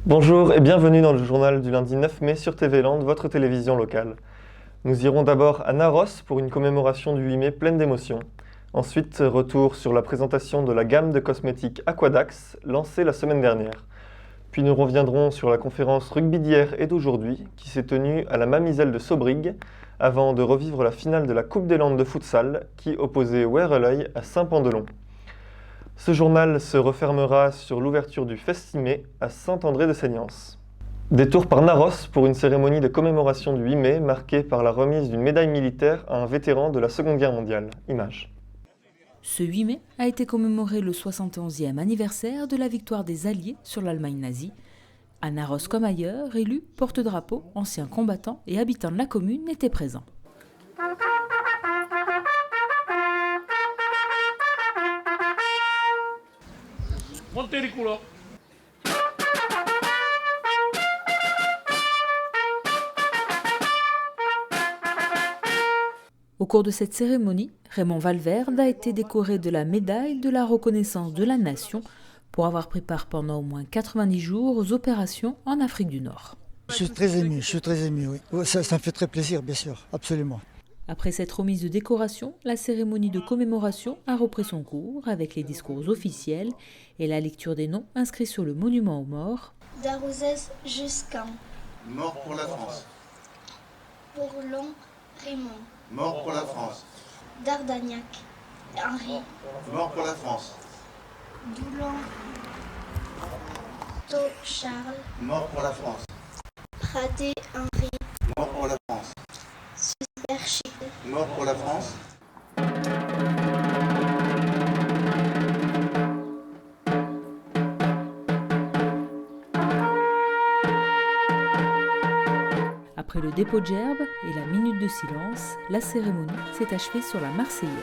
Bonjour et bienvenue dans le journal du lundi 9 mai sur TV Land, votre télévision locale. Nous irons d'abord à Narros pour une commémoration du 8 mai pleine d'émotions. Ensuite, retour sur la présentation de la gamme de cosmétiques Aquadax, lancée la semaine dernière. Puis nous reviendrons sur la conférence rugby d'hier et d'aujourd'hui, qui s'est tenue à la Mamiselle de Sobrig, avant de revivre la finale de la Coupe des Landes de futsal, qui opposait Wereleuil à Saint-Pandelon. Ce journal se refermera sur l'ouverture du Festimé à Saint-André-de-Seignance. Détour par Narros pour une cérémonie de commémoration du 8 mai marquée par la remise d'une médaille militaire à un vétéran de la Seconde Guerre mondiale. Image. Ce 8 mai a été commémoré le 71e anniversaire de la victoire des Alliés sur l'Allemagne nazie. À Narros comme ailleurs, élus, porte-drapeaux, anciens combattants et habitants de la commune étaient présents. Montez les couleurs. Au cours de cette cérémonie, Raymond Valverde a été décoré de la médaille de la reconnaissance de la nation pour avoir pris part pendant au moins 90 jours aux opérations en Afrique du Nord. Je suis très ému, oui. Ça me fait très plaisir, bien sûr, absolument. Après cette remise de décoration, la cérémonie de commémoration a repris son cours avec les discours officiels et la lecture des noms inscrits sur le monument aux morts. Darrouzès Jusqu'un. Mort pour la France. Bourlon Raymond. Mort pour la France. Dardagnac Henri. Mort pour la France. Doulan To Charles. Mort pour la France. Pradé Henri. Mort pour la France. Superchil. Mort pour la France. Après le dépôt de gerbes et la minute de silence, la cérémonie s'est achevée sur la Marseillaise.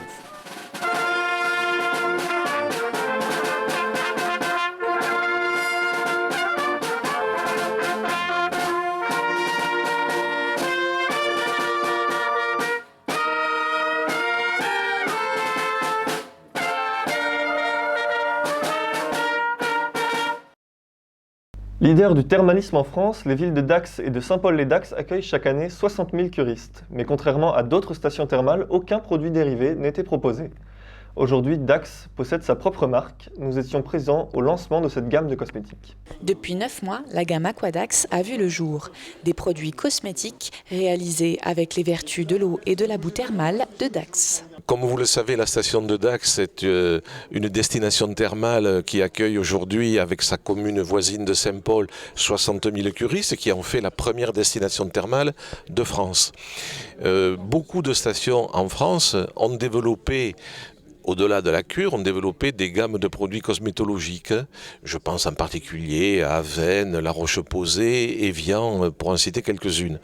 Leader du thermalisme en France, les villes de Dax et de Saint-Paul-les-Dax accueillent chaque année 60 000 curistes. Mais contrairement à d'autres stations thermales, aucun produit dérivé n'était proposé. Aujourd'hui, Dax possède sa propre marque. Nous étions présents au lancement de cette gamme de cosmétiques. Depuis 9 mois, la gamme Aquadax a vu le jour. Des produits cosmétiques réalisés avec les vertus de l'eau et de la boue thermale de Dax. Comme vous le savez, la station de Dax est une destination thermale qui accueille aujourd'hui, avec sa commune voisine de Saint-Paul, 60 000 curistes, qui en fait la première destination thermale de France. Beaucoup de stations en France ont développé, au-delà de la cure, ont développé des gammes de produits cosmétologiques. Je pense en particulier à Avène, La Roche-Posay, Evian, pour en citer quelques-unes.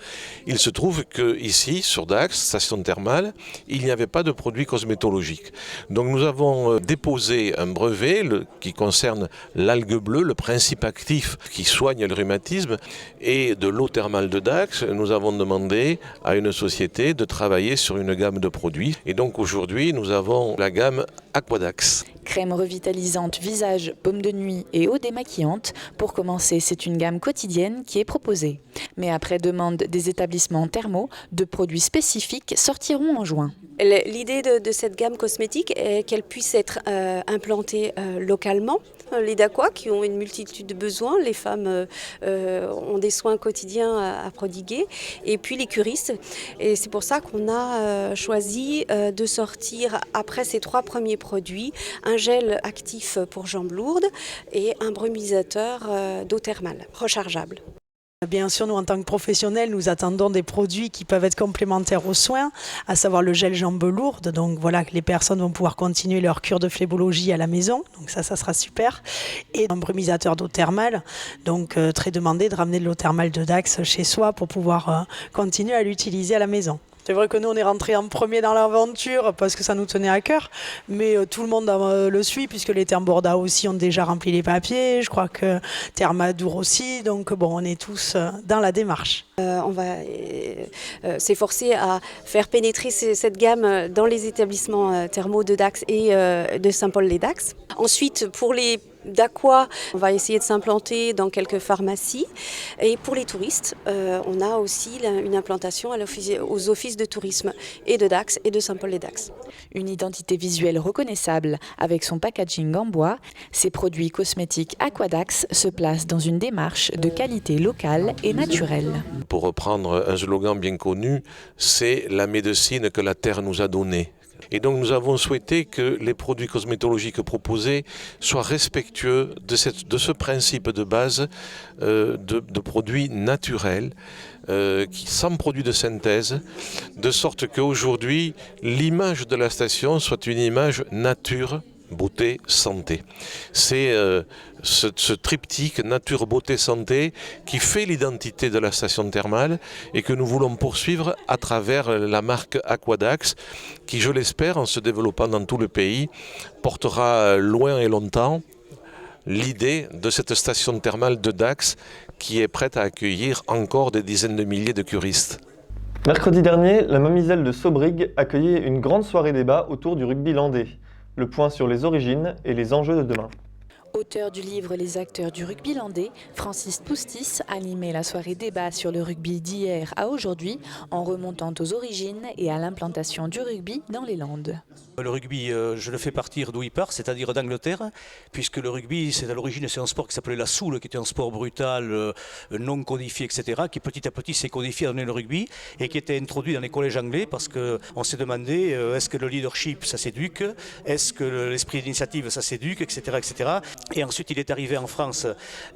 Il se trouve qu'ici, sur Dax, station thermale, il n'y avait pas de produits cosmétologiques. Donc nous avons déposé un brevet qui concerne l'algue bleue, le principe actif qui soigne le rhumatisme, et de l'eau thermale de Dax. Nous avons demandé à une société de travailler sur une gamme de produits. Et donc aujourd'hui, nous avons la gamme Aquadax. Crème revitalisante visage, baume de nuit et eau démaquillante. Pour commencer, c'est une gamme quotidienne qui est proposée. Mais après demande des établissements thermaux, de produits spécifiques sortiront en juin. L'idée de cette gamme cosmétique est qu'elle puisse être implantée localement. Les Dacois qui ont une multitude de besoins, les femmes ont des soins quotidiens à prodiguer, et puis les curistes. Et c'est pour ça qu'on a choisi de sortir, après ces 3 premiers produits, un gel actif pour jambes lourdes et un brumisateur d'eau thermale rechargeable. Bien sûr, nous, en tant que professionnels, nous attendons des produits qui peuvent être complémentaires aux soins, à savoir le gel jambes lourdes. Donc voilà, que les personnes vont pouvoir continuer leur cure de phlébologie à la maison. Donc ça sera super. Et un brumisateur d'eau thermale. Donc très demandé de ramener de l'eau thermale de Dax chez soi pour pouvoir continuer à l'utiliser à la maison. C'est vrai que nous, on est rentrés en premier dans l'aventure parce que ça nous tenait à cœur, mais tout le monde le suit puisque les Thermborda aussi ont déjà rempli les papiers, je crois que Thermadour aussi, donc bon, on est tous dans la démarche. On va s'efforcer à faire pénétrer cette gamme dans les établissements thermaux de Dax et de Saint-Paul-les-Dax. Ensuite, pour les d'aqua, on va essayer de s'implanter dans quelques pharmacies. Et pour les touristes, on a aussi une implantation aux offices de tourisme et de Dax et de Saint-Paul-les-Dax. Une identité visuelle reconnaissable avec son packaging en bois, ces produits cosmétiques Aquadax se placent dans une démarche de qualité locale et naturelle. Pour reprendre un slogan bien connu, c'est la médecine que la terre nous a donnée. Et donc nous avons souhaité que les produits cosmétologiques proposés soient respectueux de ce principe de base de produits naturels, sans produits de synthèse, de sorte qu'aujourd'hui l'image de la station soit une image nature, beauté, santé. C'est ce triptyque nature, beauté, santé qui fait l'identité de la station thermale et que nous voulons poursuivre à travers la marque Aquadax qui, je l'espère, en se développant dans tout le pays, portera loin et longtemps l'idée de cette station thermale de Dax qui est prête à accueillir encore des dizaines de milliers de curistes. Mercredi dernier, la Mamizelle de Sobrig accueillait une grande soirée débat autour du rugby landais. Le point sur les origines et les enjeux de demain. Auteur du livre Les acteurs du rugby landais, Francis Poustis animait la soirée débat sur le rugby d'hier à aujourd'hui en remontant aux origines et à l'implantation du rugby dans les Landes. Le rugby, je le fais partir d'où il part, c'est-à-dire d'Angleterre, puisque le rugby, c'est à l'origine, c'est un sport qui s'appelait la soule, qui était un sport brutal, non codifié, etc., qui petit à petit s'est codifié à donner le rugby, et qui était introduit dans les collèges anglais, parce qu'on s'est demandé, est-ce que le leadership, ça s'éduque, est-ce que l'esprit d'initiative, ça s'éduque, etc., etc. Et ensuite, il est arrivé en France,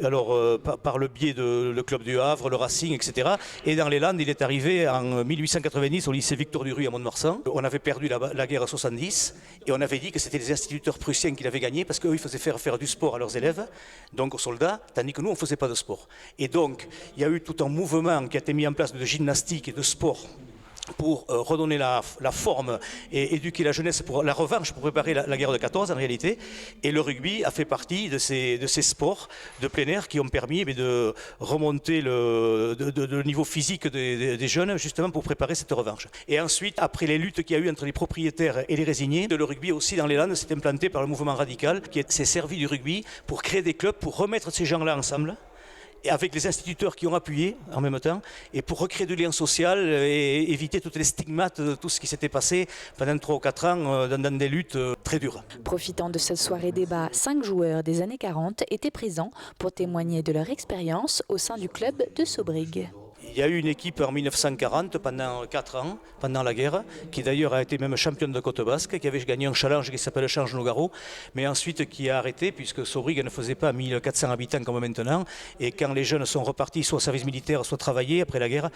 alors par le biais de le club du Havre, le Racing, etc. Et dans les Landes, il est arrivé en 1890 au lycée Victor Duruy à Mont-de-Marsan. On avait perdu la guerre à 70. Et on avait dit que c'était les instituteurs prussiens qui l'avaient gagné parce qu'eux, ils faisaient faire du sport à leurs élèves, donc aux soldats, tandis que nous, on ne faisait pas de sport. Et donc, il y a eu tout un mouvement qui a été mis en place de gymnastique et de sport pour redonner la forme et éduquer la jeunesse pour la revanche, pour préparer la guerre de 14 en réalité. Et le rugby a fait partie de ces sports de plein air qui ont permis de remonter le niveau physique des jeunes justement pour préparer cette revanche. Et ensuite, après les luttes qu'il y a eu entre les propriétaires et les résignés, le rugby aussi dans les Landes s'est implanté par le mouvement radical qui s'est servi du rugby pour créer des clubs, pour remettre ces gens-là ensemble. Et avec les instituteurs qui ont appuyé en même temps, et pour recréer du lien social et éviter toutes les stigmates de tout ce qui s'était passé pendant 3 ou 4 ans dans des luttes très dures. Profitant de cette soirée débat, 5 joueurs des années 40 étaient présents pour témoigner de leur expérience au sein du club de Sobrig. Il y a eu une équipe en 1940 pendant 4 ans, pendant la guerre, qui d'ailleurs a été même championne de Côte Basque, qui avait gagné un challenge qui s'appelle le Challenge Nogaro, mais ensuite qui a arrêté puisque Sobrig ne faisait pas 1400 habitants comme maintenant. Et quand les jeunes sont repartis soit au service militaire, soit travailler après la guerre,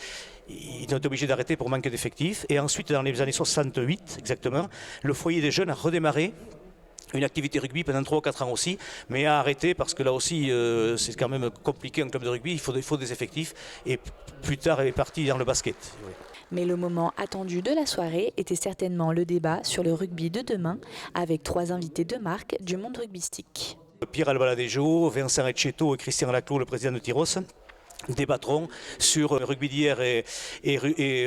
ils ont été obligés d'arrêter pour manque d'effectifs. Et ensuite, dans les années 68 exactement, le foyer des jeunes a redémarré. Une activité rugby pendant 3 ou 4 ans aussi, mais a arrêté parce que là aussi c'est quand même compliqué un club de rugby, il faut des effectifs et plus tard elle est partie dans le basket. Oui. Mais le moment attendu de la soirée était certainement le débat sur le rugby de demain avec 3 invités de marque du monde rugbystique. Pierre Albaladejo, Vincent Etcheto et Christian Laclos, le président de Tyros, débattront sur le rugby d'hier et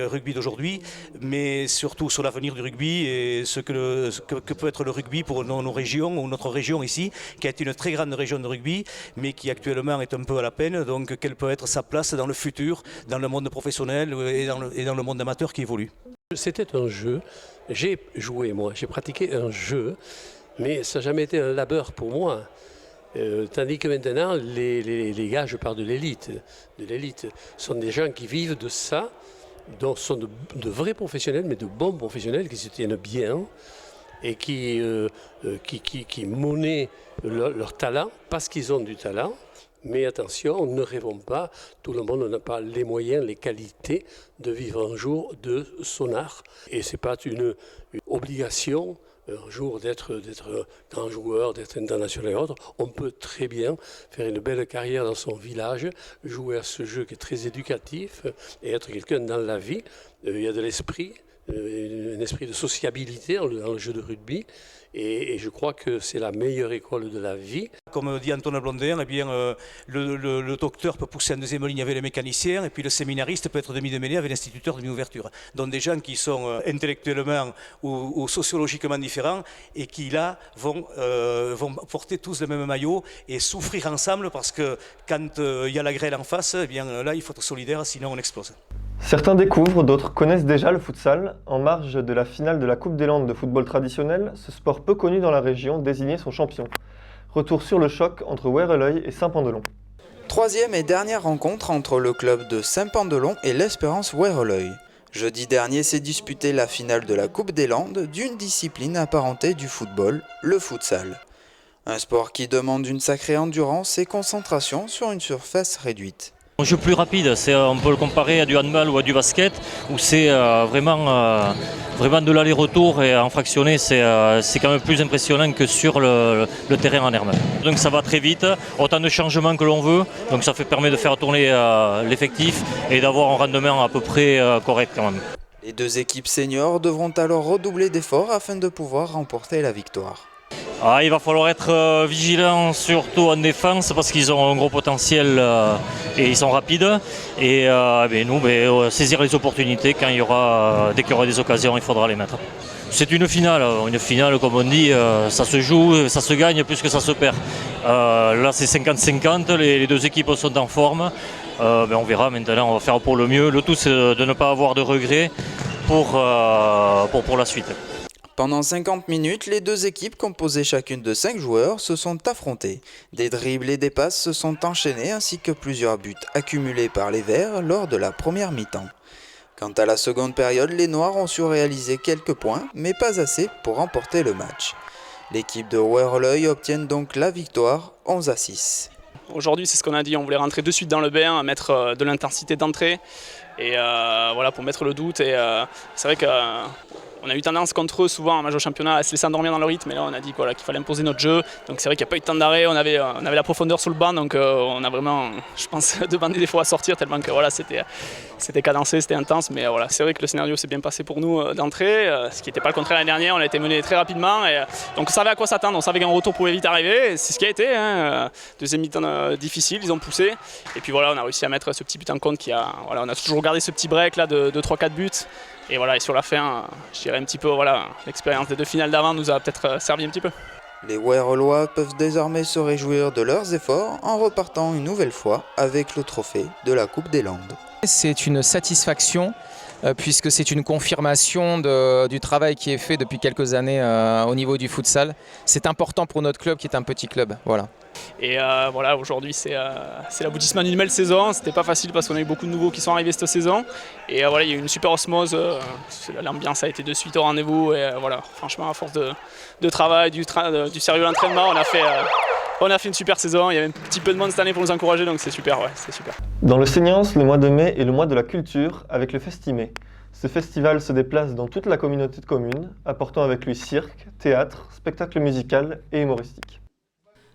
rugby d'aujourd'hui, mais surtout sur l'avenir du rugby et ce que peut être le rugby pour nos régions ou notre région ici, qui est une très grande région de rugby, mais qui actuellement est un peu à la peine. Donc, quelle peut être sa place dans le futur, dans le monde professionnel et dans le monde amateur qui évolue. C'était un jeu. J'ai joué, moi, j'ai pratiqué un jeu, mais ça n'a jamais été un labeur pour moi. Tandis que maintenant, les gars, je parle de l'élite, sont des gens qui vivent de ça, donc sont de vrais professionnels, mais de bons professionnels qui se tiennent bien et qui monnaient leur talent parce qu'ils ont du talent. Mais attention, ne rêvons pas, tout le monde n'a pas les moyens, les qualités de vivre un jour de son art. Et ce n'est pas une obligation un jour d'être grand joueur, d'être international et autres. On peut très bien faire une belle carrière dans son village, jouer à ce jeu qui est très éducatif et être quelqu'un dans la vie. Il y a de l'esprit, un esprit de sociabilité dans le jeu de rugby. Et je crois que c'est la meilleure école de la vie. Comme dit Antoine Blondin, eh bien, le docteur peut pousser en deuxième ligne avec les mécaniciens, et puis le séminariste peut être demi de mêlée avec l'instituteur de mi-ouverture. Donc des gens qui sont intellectuellement ou sociologiquement différents et qui là vont porter tous le même maillot et souffrir ensemble, parce que quand il y a la grêle en face, eh bien, là il faut être solidaire, sinon on explose. Certains découvrent, d'autres connaissent déjà le futsal. En marge de la finale de la Coupe des Landes de football traditionnel, ce sport peu connu dans la région désignait son champion. Retour sur le choc entre Werreleuil et Saint-Pandelon. Troisième et dernière rencontre entre le club de Saint-Pandelon et l'Espérance Werreleuil. Jeudi dernier s'est disputée la finale de la Coupe des Landes d'une discipline apparentée du football, le futsal. Un sport qui demande une sacrée endurance et concentration sur une surface réduite. Un jeu plus rapide, on peut le comparer à du handball ou à du basket, où c'est vraiment de l'aller-retour, et en fractionné c'est quand même plus impressionnant que sur le terrain en herbe. Donc ça va très vite, autant de changements que l'on veut, donc ça permet de faire tourner l'effectif et d'avoir un rendement à peu près correct quand même. Les deux équipes seniors devront alors redoubler d'efforts afin de pouvoir remporter la victoire. Il va falloir être vigilant, surtout en défense, parce qu'ils ont un gros potentiel et ils sont rapides. Et nous, saisir les opportunités dès qu'il y aura des occasions, il faudra les mettre. C'est une finale comme on dit, ça se joue, ça se gagne plus que ça se perd. Là c'est 50-50, les deux équipes sont en forme. On verra maintenant, on va faire pour le mieux. Le tout c'est de ne pas avoir de regrets pour la suite. Pendant 50 minutes, les deux équipes composées chacune de 5 joueurs se sont affrontées. Des dribbles et des passes se sont enchaînés ainsi que plusieurs buts accumulés par les Verts lors de la première mi-temps. Quant à la seconde période, les Noirs ont su réaliser quelques points, mais pas assez pour remporter le match. L'équipe de Werreleuil obtient donc la victoire 11-6. Aujourd'hui, c'est ce qu'on a dit, on voulait rentrer de suite dans le bain, mettre de l'intensité d'entrée et pour mettre le doute. Et c'est vrai qu'on a eu tendance contre eux souvent en match au championnat à se laisser endormir dans le rythme, et là on a dit qu'il fallait imposer notre jeu. Donc c'est vrai qu'il n'y a pas eu de temps d'arrêt, on avait la profondeur sur le banc, donc on a vraiment, je pense, demandé des fois à sortir tellement que c'était cadencé, c'était intense. Mais c'est vrai que le scénario s'est bien passé pour nous d'entrée, ce qui n'était pas le contraire l'année dernière. On a été mené très rapidement, et donc on savait à quoi s'attendre, on savait qu'un retour pouvait vite arriver, et c'est ce qui a été. Deuxième mi-temps difficile, ils ont poussé, et puis on a réussi à mettre ce petit but en compte on a toujours gardé ce petit break là de 3-4 buts. Et sur la fin, je dirais un petit peu, l'expérience des deux finales d'avant nous a peut-être servi un petit peu. Les Werrellois peuvent désormais se réjouir de leurs efforts en repartant une nouvelle fois avec le trophée de la Coupe des Landes. C'est une satisfaction puisque c'est une confirmation du travail qui est fait depuis quelques années au niveau du futsal. C'est important pour notre club qui est un petit club. Voilà. Et aujourd'hui c'est l'aboutissement d'une belle saison. C'était pas facile parce qu'on a eu beaucoup de nouveaux qui sont arrivés cette saison. Et il y a eu une super osmose. L'ambiance a été de suite au rendez-vous. Et franchement, à force de travail, du sérieux de l'entraînement, on a fait une super saison. Il y avait un petit peu de monde cette année pour nous encourager, donc c'est super, c'est super. Dans le Seignance, le mois de mai est le mois de la culture avec le Festimé. Ce festival se déplace dans toute la communauté de communes, apportant avec lui cirque, théâtre, spectacle musical et humoristique.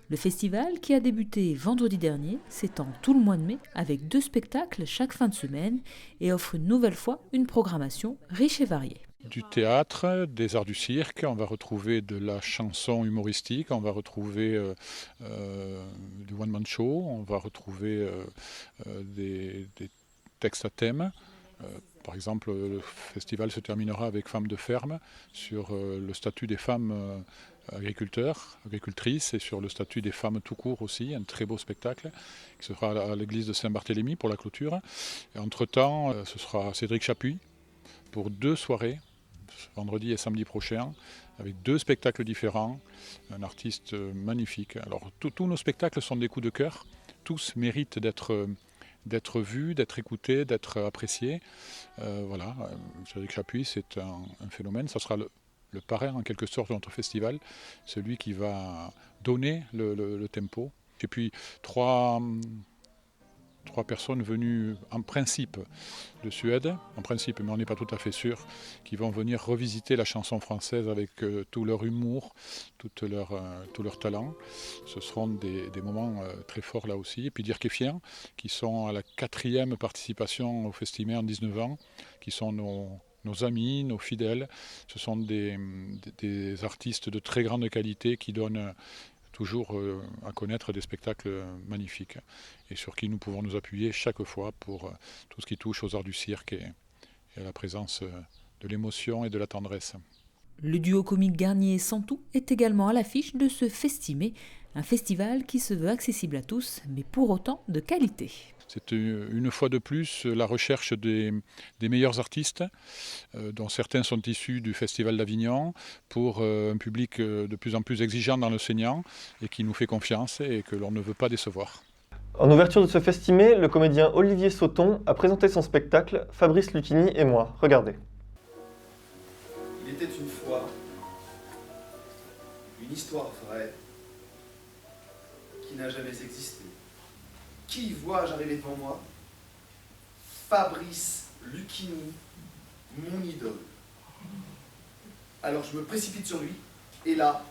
Le festival, qui a débuté vendredi dernier, s'étend tout le mois de mai avec 2 spectacles chaque fin de semaine et offre une nouvelle fois une programmation riche et variée. Du théâtre, des arts du cirque, on va retrouver de la chanson humoristique, on va retrouver du one-man show, on va retrouver des textes à thème. Par exemple, le festival se terminera avec Femmes de ferme sur le statut des femmes agricultrices et sur le statut des femmes tout court aussi, un très beau spectacle qui sera à l'église de Saint-Barthélemy pour la clôture. Et entre-temps, ce sera Cédric Chapuis pour 2 soirées, vendredi et samedi prochain, avec 2 spectacles différents, un artiste magnifique. Alors tous nos spectacles sont des coups de cœur, tous méritent d'être vus, d'être écoutés, d'être appréciés. Cédric Chapuis, c'est un phénomène, ça sera le parrain en quelque sorte de notre festival, celui qui va donner le tempo. Et puis 3 personnes venues en principe de Suède, mais on n'est pas tout à fait sûr, qui vont venir revisiter la chanson française avec tout leur humour, tout leur talent. Ce seront des moments très forts là aussi. Et puis Dirk-Effiens, qui sont à la 4e participation au Festimé en 19 ans, qui sont nos amis, nos fidèles. Ce sont des artistes de très grande qualité qui donnent toujours à connaître des spectacles magnifiques et sur qui nous pouvons nous appuyer chaque fois pour tout ce qui touche aux arts du cirque et à la présence de l'émotion et de la tendresse. Le duo comique Garnier et Santou est également à l'affiche de ce Festimé, un festival qui se veut accessible à tous, mais pour autant de qualité. C'est une fois de plus la recherche des meilleurs artistes, dont certains sont issus du Festival d'Avignon, pour un public de plus en plus exigeant dans l'enseignant et qui nous fait confiance et que l'on ne veut pas décevoir. En ouverture de ce Festimé, le comédien Olivier Sauton a présenté son spectacle Fabrice Lucchini et moi. Regardez. Il était une fois une histoire vraie qui n'a jamais existé. Qui vois-je arriver devant moi? Fabrice Lucchini, mon idole. Alors je me précipite sur lui, et là,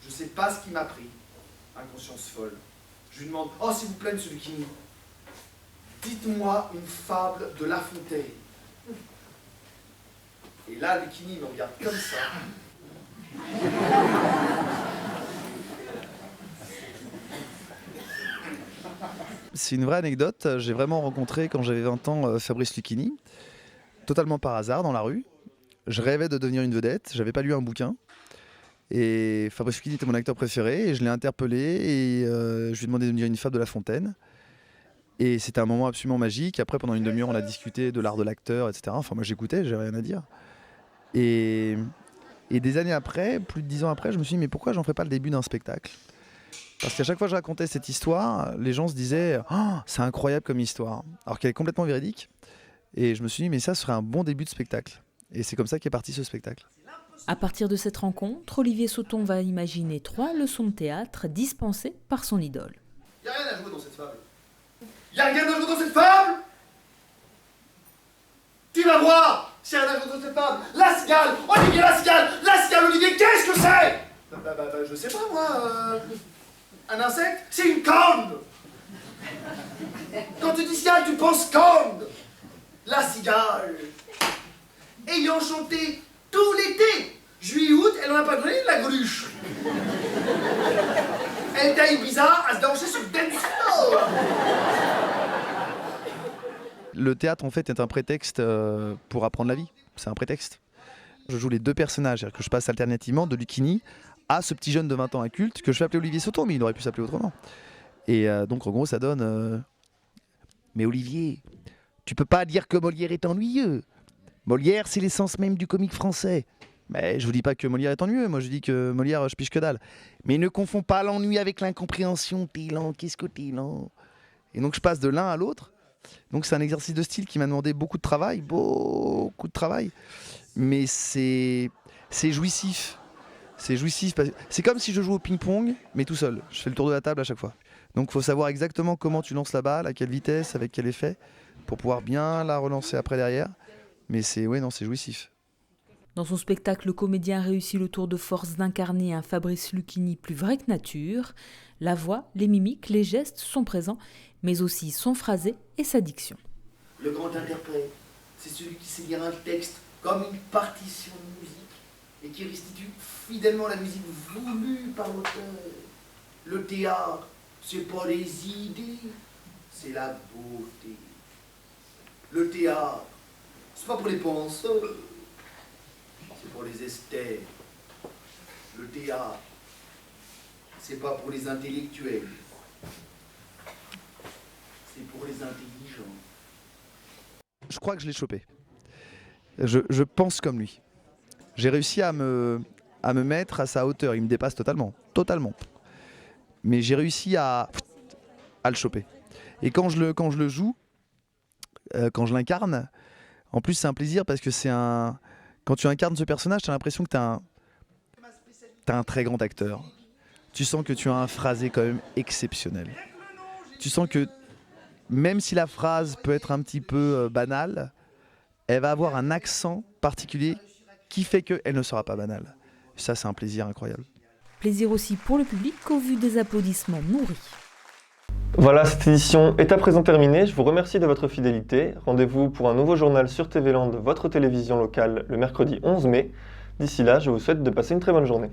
je ne sais pas ce qui m'a pris. Inconscience folle. Je lui demande: oh, s'il vous plaît, monsieur Lucchini, dites-moi une fable de La Fontaine. Et là, Lucchini me regarde comme ça. C'est une vraie anecdote. J'ai vraiment rencontré, quand j'avais 20 ans, Fabrice Lucchini, totalement par hasard, dans la rue. Je rêvais de devenir une vedette, j'avais pas lu un bouquin. Et Fabrice Lucchini était mon acteur préféré, et je l'ai interpellé, et je lui ai demandé de me dire une fable de La Fontaine. Et c'était un moment absolument magique. Après, pendant une demi-heure, on a discuté de l'art de l'acteur, etc. Enfin, moi j'écoutais, j'ai rien à dire. Et des années après, plus de 10 ans après, je me suis dit, mais pourquoi j'en ferais pas le début d'un spectacle ? Parce qu'à chaque fois que je racontais cette histoire, les gens se disaient « Oh, c'est incroyable comme histoire !» Alors qu'elle est complètement véridique. Et je me suis dit, mais ça serait un bon début de spectacle. Et c'est comme ça qu'est parti ce spectacle. À partir de cette rencontre, Olivier Sauton va imaginer 3 leçons de théâtre dispensées par son idole. Il n'y a rien à jouer dans cette fable. Il n'y a rien à jouer dans cette fable. Tu vas voir s'il y a rien à jouer dans cette fable. La cigale, Olivier, la cigale, Olivier, qu'est-ce que c'est? Je sais pas moi, un insecte, c'est une corne. Quand tu dis cigale, tu penses corne. La cigale, ayant chanté tout l'été, juillet, août, elle n'en a pas donné de la greluche. Elle taille bizarre à se danser sur le dance floor. Le théâtre, en fait, est un prétexte pour apprendre la vie. C'est un prétexte. Je joue les deux personnages, c'est-à-dire que je passe alternativement de Lucchini à ce petit jeune de 20 ans inculte que je vais appeler Olivier Sauton, mais il aurait pu s'appeler autrement. Et donc, en gros, ça donne... Mais Olivier, tu peux pas dire que Molière est ennuyeux. Molière, c'est l'essence même du comique français. Mais je vous dis pas que Molière est ennuyeux, moi je dis que Molière, je pige que dalle. Mais ne confonds pas l'ennui avec l'incompréhension. T'es lent, qu'est-ce que t'es lent? Et donc je passe de l'un à l'autre. Donc c'est un exercice de style qui m'a demandé beaucoup de travail. Mais c'est jouissif. C'est jouissif. C'est comme si je jouais au ping-pong, mais tout seul. Je fais le tour de la table à chaque fois. Donc il faut savoir exactement comment tu lances la balle, à quelle vitesse, avec quel effet, pour pouvoir bien la relancer après derrière. Mais c'est jouissif. Dans son spectacle, le comédien réussit le tour de force d'incarner un Fabrice Lucchini plus vrai que nature. La voix, les mimiques, les gestes sont présents, mais aussi son phrasé et sa diction. Le grand interprète, c'est celui qui sait lire un texte comme une partition de musique et qui restitue fidèlement la musique voulue par l'auteur. Le théâtre, c'est pas les idées, c'est la beauté. Le théâtre, c'est pas pour les penseurs, c'est pour les esthètes. Le théâtre, c'est pas pour les intellectuels, c'est pour les intelligents. Je crois que je l'ai chopé. Je pense comme lui. J'ai réussi à me mettre à sa hauteur. Il me dépasse totalement. Mais j'ai réussi à le choper. Et quand je le joue, quand je l'incarne, en plus c'est un plaisir parce que quand tu incarnes ce personnage, tu as l'impression que tu as un très grand acteur. Tu sens que tu as un phrasé quand même exceptionnel. Tu sens que même si la phrase peut être un petit peu banale, elle va avoir un accent particulier qui fait qu'elle ne sera pas banale. Ça, c'est un plaisir incroyable. Plaisir aussi pour le public au vu des applaudissements nourris. Voilà, cette édition est à présent terminée. Je vous remercie de votre fidélité. Rendez-vous pour un nouveau journal sur TV Land, votre télévision locale, le mercredi 11 mai. D'ici là, je vous souhaite de passer une très bonne journée.